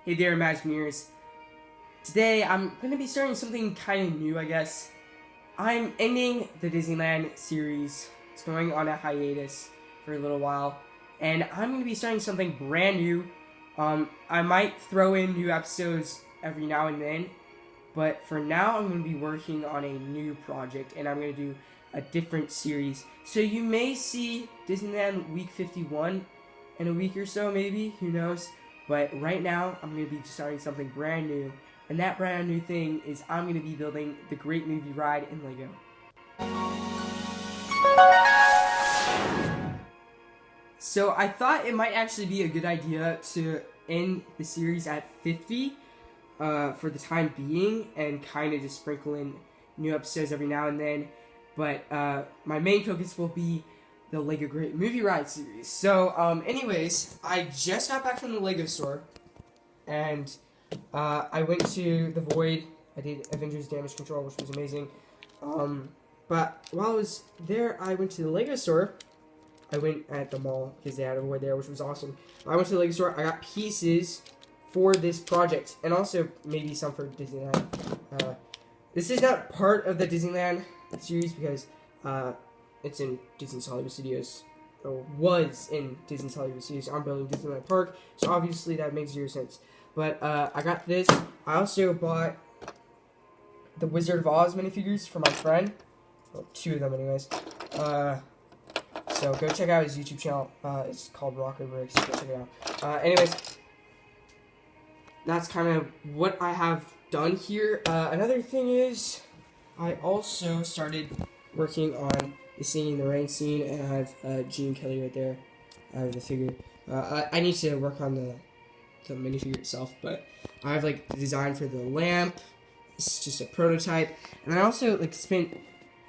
Hey there, Imagineers. Today, I'm going to be starting something kind of new, I guess. I'm ending the Disneyland series. It's going on a hiatus for a little while. And I'm going to be starting something brand new. I might throw in new episodes every now and then. But for now, I'm going to be working on a new project. And I'm going to do a different series. So you may see Disneyland Week 51 in a week or so, maybe. Who knows? But right now, I'm going to be starting something brand new. And that brand new thing is I'm going to be building the Great Movie Ride in Lego. So I thought it might actually be a good idea to end the series at 50 for the time being. And kind of just sprinkle in new episodes every now and then. But my main focus will be the Lego Great Movie Ride series. So, anyways, I just got back from the Lego store, and I went to the Void. I did Avengers Damage Control, which was amazing. But while I was there, I went to the Lego store. I went at the mall because they had a Void there, which was awesome. I went to the Lego store. I got pieces for this project, and also maybe some for Disneyland. This is not part of the Disneyland series because it's in Disney's Hollywood Studios, or was in Disney's Hollywood Studios. I'm building Disneyland Park, so obviously that makes zero sense. But I got this. I also bought the Wizard of Oz minifigures for my friend. Well, 2 of them, anyways. So go check out his YouTube channel. It's called Rocker Bricks. Go check it out. Anyways, that's kind of what I have done here. Another thing is, I also started working on the Singing in the Rain scene, and I have Gene Kelly right there. I have the figure. I need to work on the minifigure itself, but I have like the design for the lamp. It's just a prototype, and I also like spent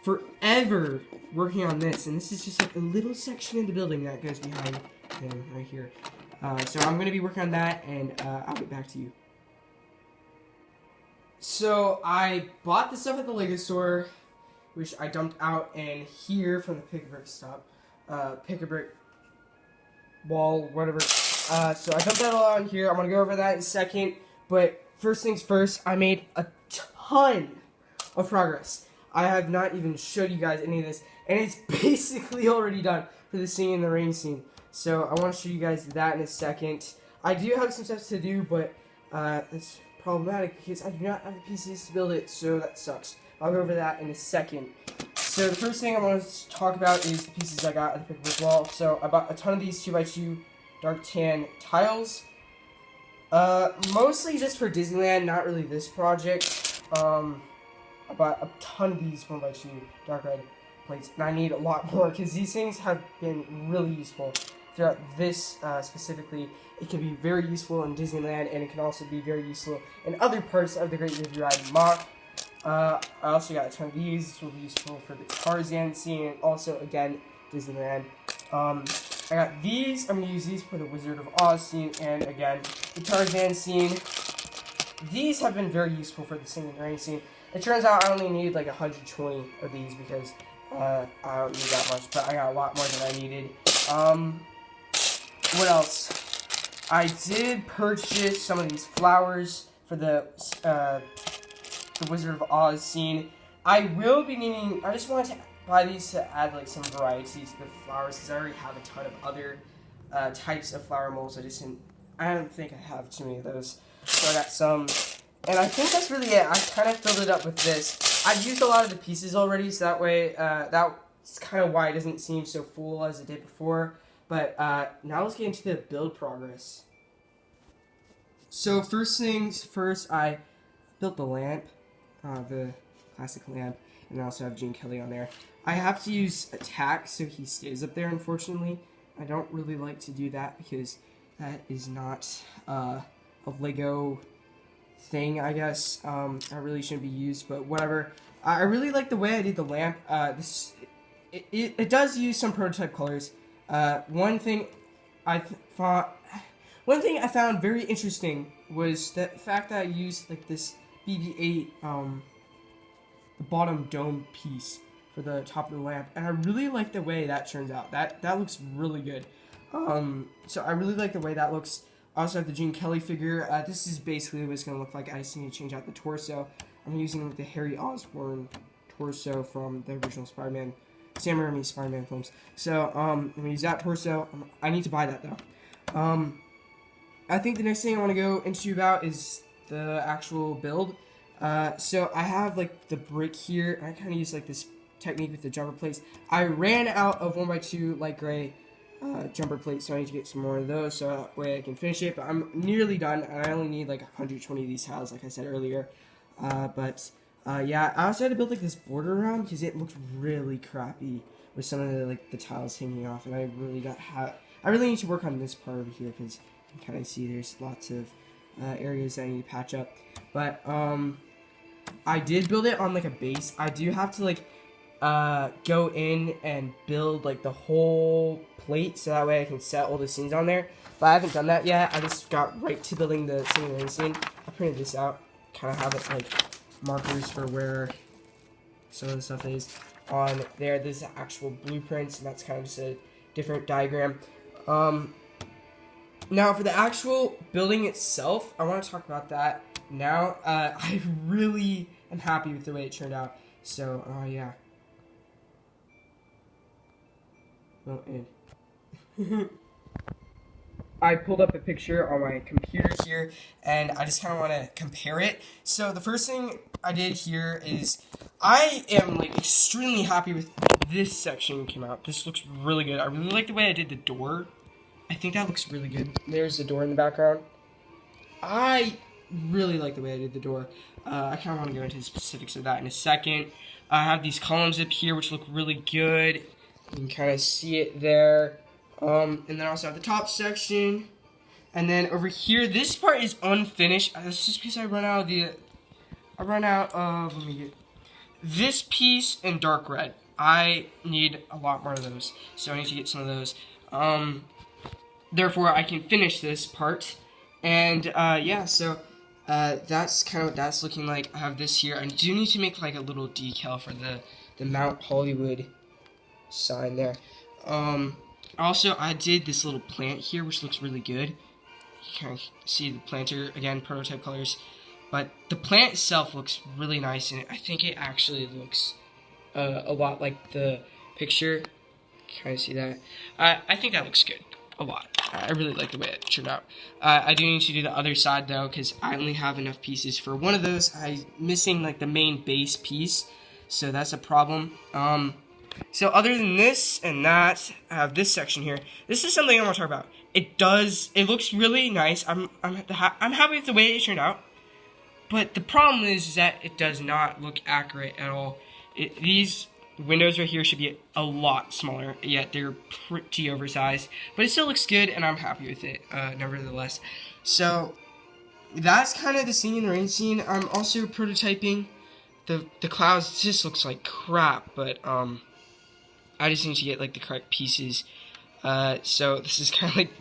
forever working on this, and this is just like a little section in the building that goes behind him right here. So I'm gonna be working on that, and I'll get back to you. So I bought the stuff at the Lego store, which I dumped out in here from the Pick-a-Brick stop. Pick-a-Brick wall, whatever. So I dumped that all out in here. I'm going to go over that in a second. But first things first, I made a ton of progress. I have not even showed you guys any of this. And it's basically already done for the Singing in the Rain scene. So I want to show you guys that in a second. I do have some steps to do, but it's problematic because I do not have the pieces to build it. So that sucks. I'll go over that in a second. So the first thing I want to talk about is the pieces I got at the Pick-a-Brick wall. So I bought a ton of these 2x2 dark tan tiles. Mostly just for Disneyland, not really this project. I bought a ton of these 1x2 dark red plates, and I need a lot more because these things have been really useful throughout this specifically. It can be very useful in Disneyland, and it can also be very useful in other parts of the Great Movie Ride Mock. I also got a ton of these. This will be useful for the Tarzan scene, and also, again, Disneyland. I got these. I'm going to use these for the Wizard of Oz scene, and again, the Tarzan scene. These have been very useful for the Singing in the Rain scene. It turns out I only need like 120 of these because I don't need that much, but I got a lot more than I needed. What else? I did purchase some of these flowers for the Wizard of Oz scene. I will be needing, I just wanted to buy these to add like some variety to the flowers because I already have a ton of other types of flower molds. I don't think I have too many of those. So I got some, and I think that's really it. I kind of filled it up with this. I've used a lot of the pieces already, so that way, that's kind of why it doesn't seem so full as it did before. But now let's get into the build progress. So first things first, I built the lamp. The classic lamp, and I also have Gene Kelly on there. I have to use a tack so he stays up there, unfortunately. I don't really like to do that because that is not a Lego thing, I guess. I really shouldn't be used, but whatever. I really like the way I did the lamp. It does use some prototype colors. One thing I found very interesting was the fact that I used like this BB-8, the bottom dome piece for the top of the lamp, and I really like the way that turns out. That looks really good. So I really like the way that looks. I also have the Gene Kelly figure. This is basically what it's going to look like. I just need to change out the torso. I'm using the Harry Osborn torso from the original Spider-Man, Sam Raimi Spider-Man films. So, I'm going to use that torso. I need to buy that, though. I think the next thing I want to go into about is the actual build. So, I have, like, the brick here. I kind of use, like, this technique with the jumper plates. I ran out of 1x2 light gray jumper plates, so I need to get some more of those so that way I can finish it. But I'm nearly done, and I only need like 120 of these tiles, like I said earlier. Yeah, I also had to build like this border around because it looked really crappy with some of the like the tiles hanging off, and I really need to work on this part over here because you can kind of see there's lots of areas that I need to patch up. But I did build it on like a base. I do have to like go in and build like the whole plate so that way I can set all the scenes on there, but I haven't done that yet. I just got right to building the singing scene. I printed this out, kind of have it like markers for where some of the stuff is on there. This is actual blueprints, and that's kind of just a different diagram. Now for the actual building itself, I want to talk about that now. I really am happy with the way it turned out. So yeah. Well, I pulled up a picture on my computer here, and I just kind of want to compare it. So the first thing I did here is I am like extremely happy with this section came out. This looks really good. I really like the way I did the door. I think that looks really good. There's the door in the background. I really like the way I did the door. I kind of want to go into the specifics of that in a second. I have these columns up here which look really good. You can kind of see it there. And then I also have the top section. And then over here, this part is unfinished. That's just because I run out of, let me get this piece in dark red. I need a lot more of those. So I need to get some of those. Therefore, I can finish this part. And, yeah, so that's kind of what that's looking like. I have this here. I do need to make like a little decal for the Mount Hollywood sign there. Also, I did this little plant here, which looks really good. You can see the planter, again, prototype colors. But the plant itself looks really nice, and I think it actually looks a lot like the picture. Kind of see that. I think that looks good. A lot. I really like the way it turned out. I do need to do the other side, though, because I only have enough pieces for one of those. I'm missing, like, the main base piece, so that's a problem. So other than this and that, I have this section here. This is something I want to talk about. It looks really nice. I'm happy with the way it turned out. But the problem is that it does not look accurate at all. These windows right here should be a lot smaller, yet they're pretty oversized. But it still looks good, and I'm happy with it, nevertheless. So that's kind of the scene in the rain scene. I'm also prototyping the clouds. It just looks like crap, but I just need to get like the correct pieces. So this is kind of like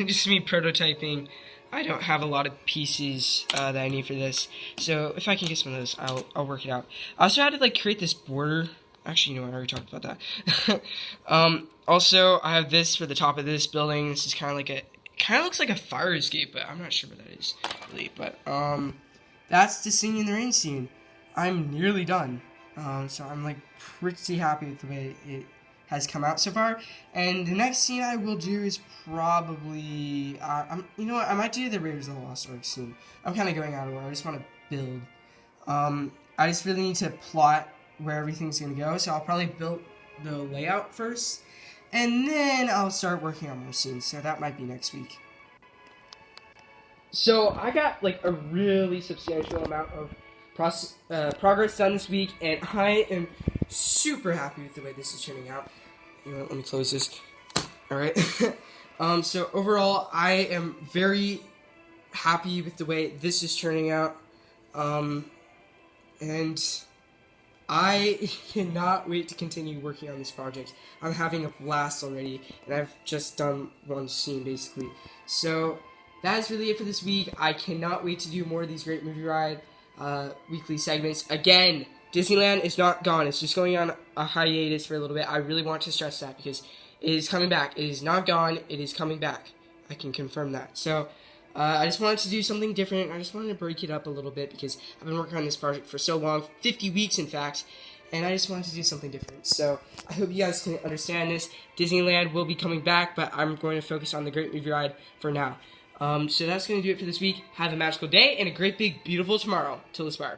just me prototyping. I don't have a lot of pieces that I need for this. So if I can get some of those, I'll work it out. I also had to like create this border. Actually, you know what? I already talked about that. Also, I have this for the top of this building. This is kind of looks like a fire escape, but I'm not sure what that is really. But that's the scene in the rain scene. I'm nearly done. So I'm like pretty happy with the way it has come out so far. And the next scene I will do is probably, you know what, I might do the Raiders of the Lost Ark scene. I'm kind of going out of order. I just want to build. I just really need to plot where everything's going to go. So I'll probably build the layout first. And then I'll start working on more scenes. So that might be next week. So I got like a really substantial amount of progress done this week, and I am super happy with the way this is turning out. You know what, let me close this. Alright. So overall, I am very happy with the way this is turning out. And I cannot wait to continue working on this project. I'm having a blast already, and I've just done one scene, basically. So that is really it for this week. I cannot wait to do more of these great movie ride weekly segments. Again, Disneyland is not gone. It's just going on a hiatus for a little bit. I really want to stress that because it is coming back. It is not gone. It is coming back. I can confirm that. So I just wanted to do something different. I just wanted to break it up a little bit because I've been working on this project for so long, 50 weeks in fact, and I just wanted to do something different. So I hope you guys can understand this. Disneyland will be coming back, but I'm going to focus on the Great Movie Ride for now. So that's going to do it for this week. Have a magical day and a great, big, beautiful tomorrow. Till Aspire.